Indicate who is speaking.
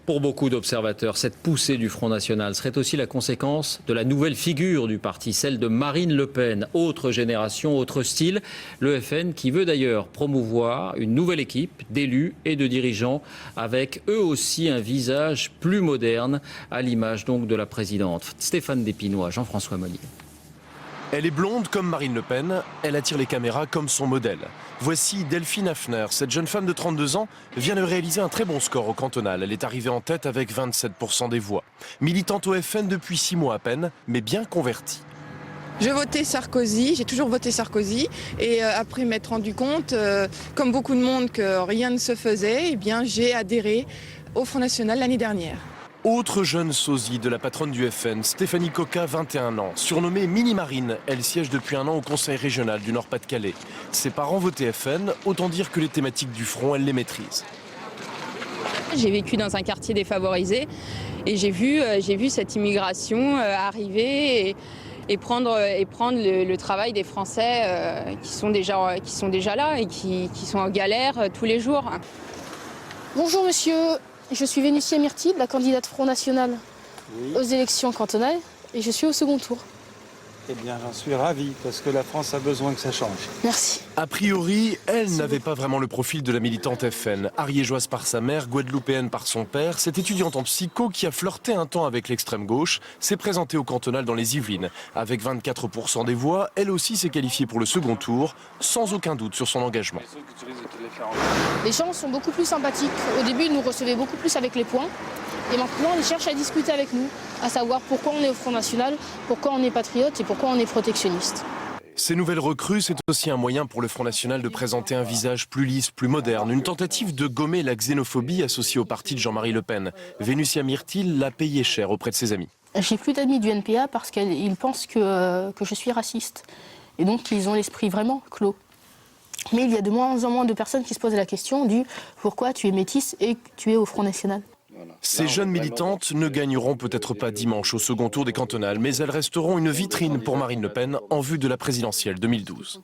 Speaker 1: Pour beaucoup d'observateurs, cette poussée du Front National serait aussi la conséquence de la nouvelle figure du parti, celle de Marine Le Pen. Autre génération, autre style. Le FN qui veut d'ailleurs promouvoir une nouvelle équipe d'élus et de dirigeants avec eux aussi un visage plus moderne, à l'image donc de la présidente. Stéphane Despinois, Jean-François Monnier.
Speaker 2: Elle est blonde comme Marine Le Pen, elle attire les caméras comme son modèle. Voici Delphine Hafner, cette jeune femme de 32 ans vient de réaliser un très bon score au cantonal. Elle est arrivée en tête avec 27% des voix. Militante au FN depuis 6 mois à peine, mais bien convertie.
Speaker 3: Je votais Sarkozy, j'ai toujours voté Sarkozy et après m'être rendu compte, comme beaucoup de monde, que rien ne se faisait, eh bien j'ai adhéré au Front National l'année dernière.
Speaker 2: Autre jeune sosie de la patronne du FN, Stéphanie Coca, 21 ans. Surnommée Mini Marine, elle siège depuis un an au conseil régional du Nord-Pas-de-Calais. Ses parents votaient FN, autant dire que les thématiques du front, elle les maîtrise.
Speaker 4: J'ai vécu dans un quartier défavorisé et j'ai vu cette immigration arriver et prendre le travail des Français qui sont déjà là et qui sont en galère tous les jours.
Speaker 5: Bonjour monsieur. Je suis Vénusia Myrtille, la candidate Front National aux élections cantonales et je suis au second tour.
Speaker 6: Eh bien, j'en suis ravi parce que la France a besoin que ça change.
Speaker 5: Merci.
Speaker 2: A priori, elle n'avait pas vraiment le profil de la militante FN. Ariégeoise par sa mère, guadeloupéenne par son père, cette étudiante en psycho qui a flirté un temps avec l'extrême gauche s'est présentée au cantonal dans les Yvelines. Avec 24% des voix, elle aussi s'est qualifiée pour le second tour, sans aucun doute sur son engagement.
Speaker 5: Les gens sont beaucoup plus sympathiques. Au début, ils nous recevaient beaucoup plus avec les poings. Et maintenant, ils cherchent à discuter avec nous, à savoir pourquoi on est au Front National, pourquoi on est patriote et pourquoi on est protectionniste.
Speaker 2: Ces nouvelles recrues, c'est aussi un moyen pour le Front National de présenter un visage plus lisse, plus moderne. Une tentative de gommer la xénophobie associée au parti de Jean-Marie Le Pen. Vénusia Myrtille l'a payé cher auprès de ses amis.
Speaker 5: J'ai plus d'amis du NPA parce qu'ils pensent que je suis raciste. Et donc, ils ont l'esprit vraiment clos. Mais il y a de moins en moins de personnes qui se posent la question du pourquoi tu es métisse et que tu es au Front National.
Speaker 2: Ces jeunes militantes ne gagneront peut-être pas dimanche au second tour des cantonales, mais elles resteront une vitrine pour Marine Le Pen en vue de la présidentielle 2012.